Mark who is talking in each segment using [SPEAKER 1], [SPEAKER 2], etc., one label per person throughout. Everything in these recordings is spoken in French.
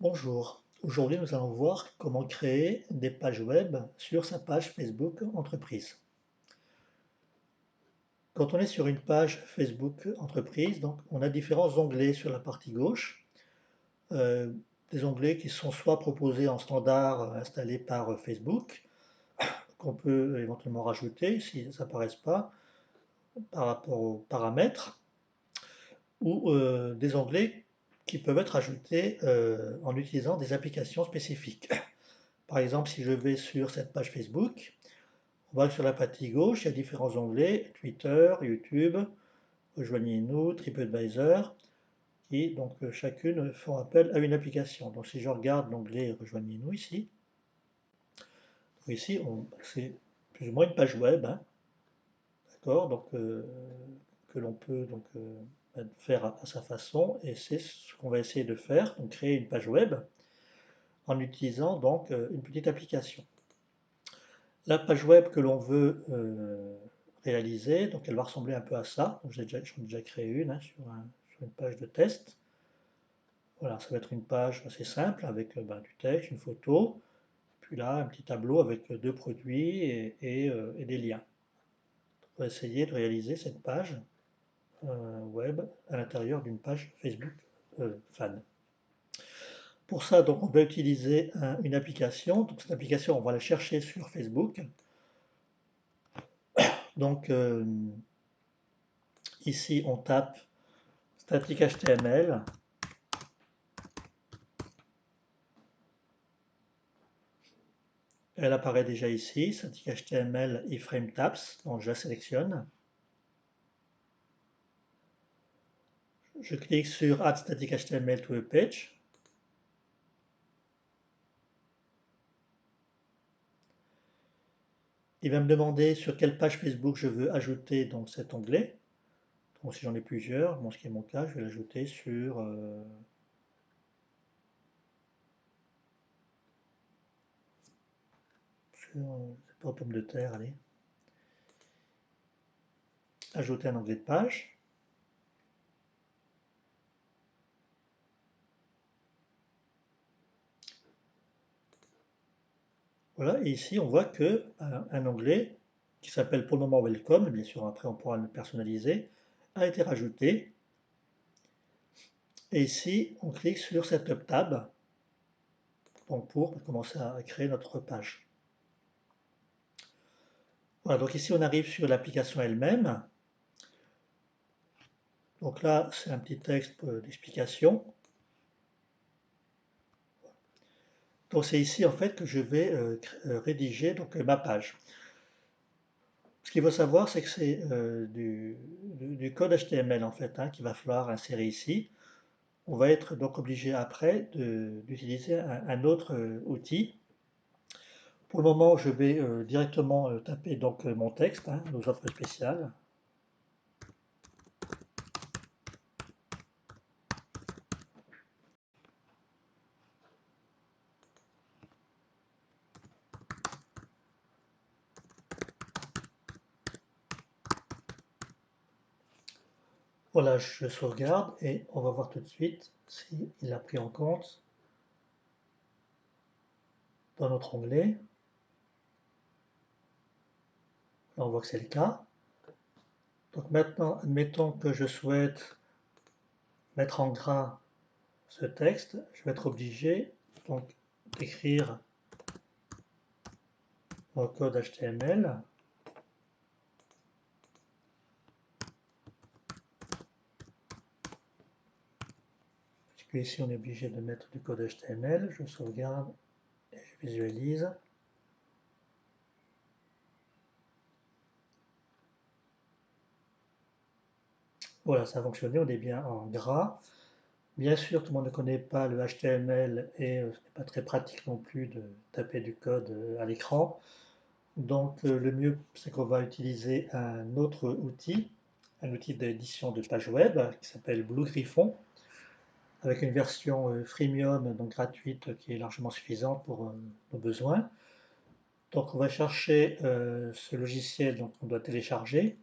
[SPEAKER 1] Bonjour, aujourd'hui nous allons voir comment créer des pages web sur sa page Facebook entreprise. Quand on est sur une page Facebook entreprise, donc on a différents onglets sur la partie gauche, euh, des onglets qui sont soit proposés en standard installés par Facebook, qu'on peut éventuellement rajouter si ça n'apparaissent pas par rapport aux paramètres, ou des onglets qui peuvent être ajoutés en utilisant des applications spécifiques. Par exemple, si je vais sur cette page Facebook, on voit que sur la partie gauche, il y a différents onglets, Twitter, YouTube, Rejoignez-nous, TripAdvisor, qui donc chacune font appel à une application. Donc si je regarde l'onglet Rejoignez-nous ici c'est plus ou moins une page web, hein, d'accord, donc que l'on peut donc faire à sa façon, et c'est ce qu'on va essayer de faire, donc créer une page web en utilisant donc une petite application. La page web que l'on veut réaliser, donc elle va ressembler un peu à ça. J'en ai déjà créé une hein, sur une page de test. Voilà, ça va être une page assez simple avec du texte, une photo, puis là un petit tableau avec deux produits et des liens. On va essayer de réaliser cette page web à l'intérieur d'une page Facebook fan. Pour ça, donc, on va utiliser une application. Donc, cette application, on va la chercher sur Facebook. Donc, ici, on tape static HTML. Elle apparaît déjà ici, static HTML iframe tabs, donc je la sélectionne. Je clique sur Add static HTML to a page. Il va me demander sur quelle page Facebook je veux ajouter donc cet onglet. Donc si j'en ai plusieurs, ce qui est mon cas, je vais l'ajouter c'est pas pomme de terre, allez. Ajouter un onglet de page. Voilà, et ici on voit que un onglet qui s'appelle pour le moment Welcome, bien sûr après on pourra le personnaliser, a été rajouté. Et ici on clique sur Setup Tab donc pour commencer à créer notre page. Voilà, donc ici on arrive sur l'application elle-même. Donc là c'est un petit texte d'explication. Donc c'est ici en fait que je vais rédiger donc, ma page. Ce qu'il faut savoir, c'est que c'est du code HTML en fait hein, qu'il va falloir insérer ici. On va être donc obligé après d'utiliser un autre outil. Pour le moment, je vais directement taper donc mon texte, hein, nos offres spéciales. Voilà, je sauvegarde et on va voir tout de suite s'il a pris en compte dans notre onglet. Là, on voit que c'est le cas. Donc maintenant, admettons que je souhaite mettre en gras ce texte, je vais être obligé donc d'écrire mon code HTML. Puisque ici on est obligé de mettre du code HTML, je sauvegarde et je visualise. Voilà, ça a fonctionné, on est bien en gras. Bien sûr, tout le monde ne connaît pas le HTML et ce n'est pas très pratique non plus de taper du code à l'écran. Donc le mieux, c'est qu'on va utiliser un autre outil, un outil d'édition de page web qui s'appelle Blue Griffon, avec une version freemium, donc gratuite, qui est largement suffisante pour nos besoins. Donc on va chercher ce logiciel qu'on doit télécharger.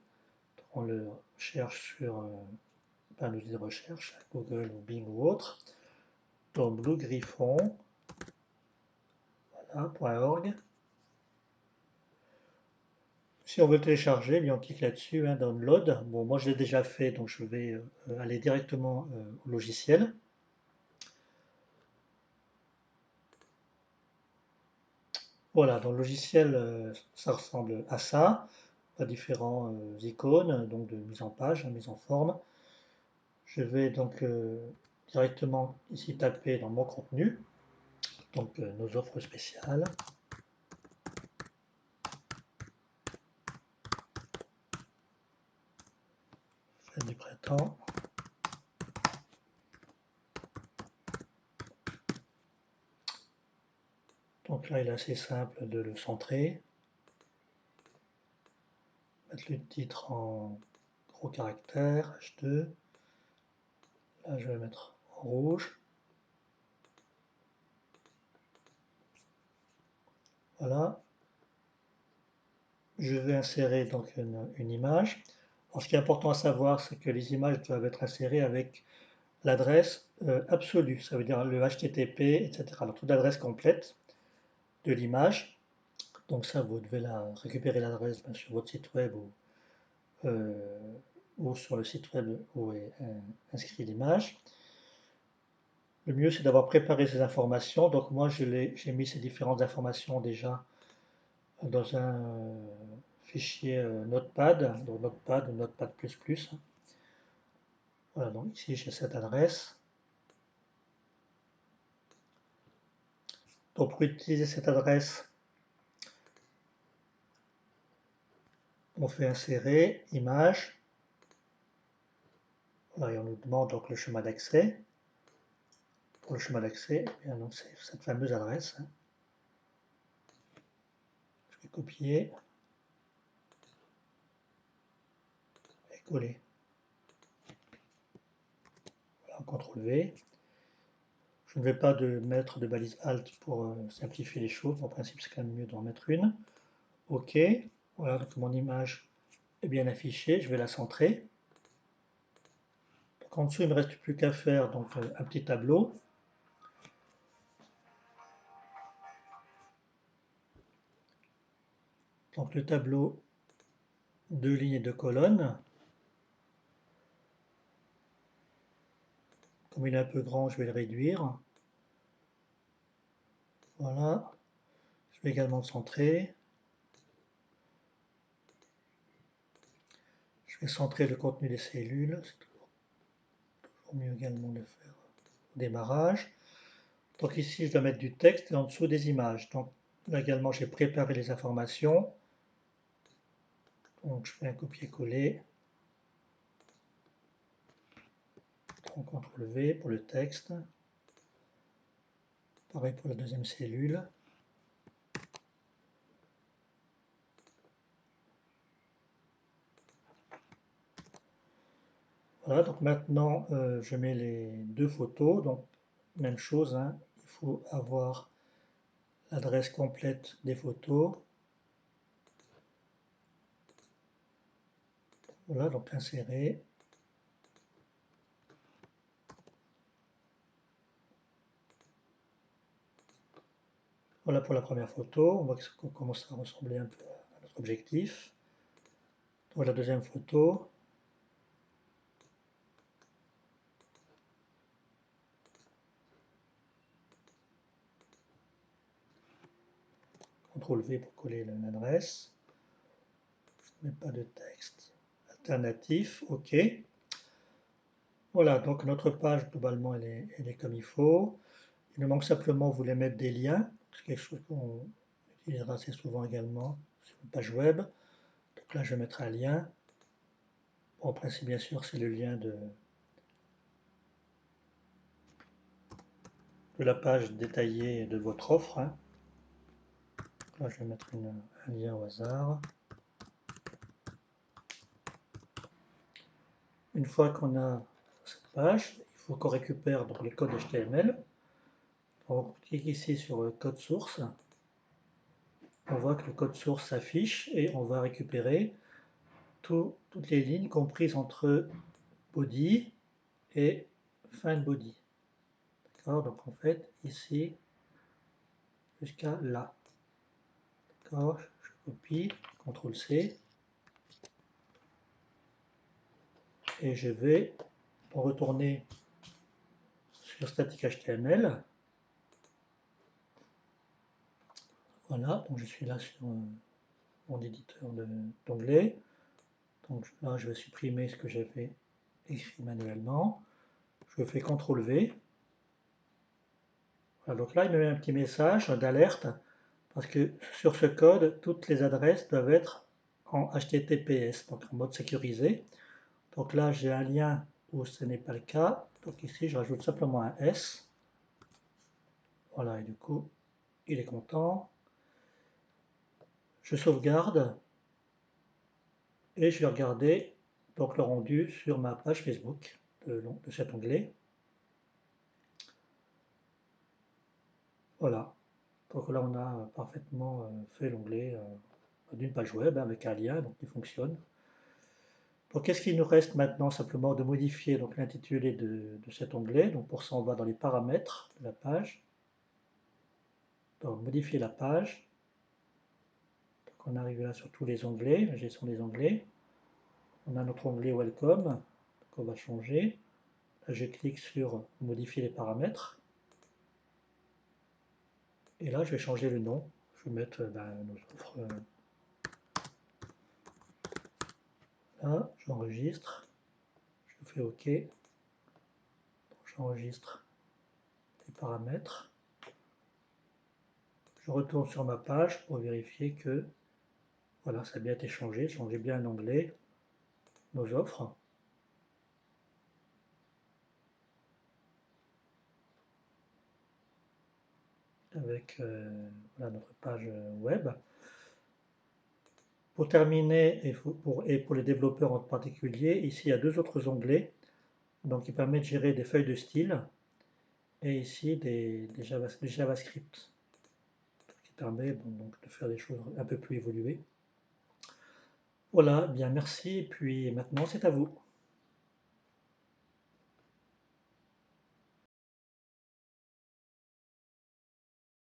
[SPEAKER 1] On le cherche sur un outil de recherche, Google ou Bing ou autre. dans Blue Griffon, voilà, .org. Si on veut le télécharger, eh bien on clique là-dessus, hein, Download. Bon, moi je l'ai déjà fait, donc je vais aller directement au logiciel. Voilà, dans le logiciel, ça ressemble à ça. À différents icônes, donc de mise en page, de mise en forme. Je vais donc directement ici taper dans mon contenu, donc nos offres spéciales. Fête du printemps. Donc là, il est assez simple de le centrer. Mettre le titre en gros caractère, H2. Là, je vais le mettre en rouge. Voilà. Je vais insérer donc une image. Alors, ce qui est important à savoir, c'est que les images doivent être insérées avec l'adresse absolue, ça veut dire le HTTP, etc. Alors, toute l'adresse complète de l'image. Donc ça, vous devez récupérer l'adresse sur votre site web euh, ou sur le site web où est inscrit l'image. Le mieux, c'est d'avoir préparé ces informations. Donc moi, j'ai mis ces différentes informations déjà dans un fichier Notepad, donc Notepad ou Notepad++. Voilà, donc ici, j'ai cette adresse. Donc pour utiliser cette adresse, on fait insérer, image. Voilà, et on nous demande donc le chemin d'accès. Pour le chemin d'accès, c'est cette fameuse adresse. Je vais copier et coller. Voilà, CTRL V. Je ne vais pas mettre de balise Alt pour simplifier les choses. En principe, c'est quand même mieux d'en mettre une. OK. Voilà, donc mon image est bien affichée. Je vais la centrer. Donc en dessous, il ne me reste plus qu'à faire donc, un petit tableau. Donc le tableau, 2 lignes et 2 colonnes. Comme il est un peu grand, je vais le réduire. Voilà. Je vais également le centrer. Je vais centrer le contenu des cellules. C'est toujours mieux également de le faire au démarrage. Donc ici, je dois mettre du texte et en dessous des images. Donc là également, j'ai préparé les informations. Donc je fais un copier-coller. CTRL V pour le texte. Pareil pour la deuxième cellule. Voilà, donc maintenant je mets les deux photos. Donc même chose, hein, il faut avoir l'adresse complète des photos. Voilà, donc insérer. Voilà pour la première photo. On voit que ça commence à ressembler un peu à notre objectif. Pour la deuxième photo. CTRL V pour coller l'adresse. Je ne mets pas de texte. Alternatif, OK. Voilà, donc notre page, globalement, elle est comme il faut. Il nous manque simplement, vous voulez mettre des liens. C'est quelque chose qu'on utilisera assez souvent également sur une page web. Donc là, je vais mettre un lien. Bon, en principe, bien sûr, c'est le lien de la page détaillée de votre offre. Hein. Là, je vais mettre un lien au hasard. Une fois qu'on a cette page, il faut qu'on récupère donc, le code HTML. On clique ici sur le code source. On voit que le code source s'affiche et on va récupérer toutes les lignes comprises entre body et fin de body. D'accord, donc en fait, ici, jusqu'à là. D'accord, je copie, CTRL-C, et je vais retourner sur static HTML. Voilà, donc je suis là sur mon éditeur d'onglet. Donc là, je vais supprimer ce que j'avais écrit manuellement. Je fais CTRL-V. Voilà, donc là, il me met un petit message d'alerte parce que sur ce code, toutes les adresses doivent être en HTTPS, donc en mode sécurisé. Donc là, j'ai un lien où ce n'est pas le cas. Donc ici, je rajoute simplement un S. Voilà, et du coup, il est content. Je sauvegarde et je vais regarder donc le rendu sur ma page Facebook de cet onglet. Voilà. Donc là, on a parfaitement fait l'onglet d'une page web avec un lien donc, qui fonctionne. Donc, qu'est-ce qu'il nous reste maintenant? Simplement de modifier l'intitulé de cet onglet. Donc, pour ça, on va dans les paramètres de la page. Donc, modifier la page. Donc, on arrive là sur tous les onglets, la gestion des onglets. On a notre onglet Welcome. Donc, on va changer. Là, je clique sur modifier les paramètres. Et là, je vais changer le nom. Je vais mettre nos offres. Là, j'enregistre. Je fais OK. J'enregistre les paramètres. Je retourne sur ma page pour vérifier que voilà, ça a bien été changé. Changez bien un onglet, nos offres. Avec voilà, notre page web. Pour terminer, et pour les développeurs en particulier, ici il y a deux autres onglets donc, qui permettent de gérer des feuilles de style et ici des JavaScript qui permet donc, de faire des choses un peu plus évoluées. Voilà, bien merci, et puis maintenant c'est à vous.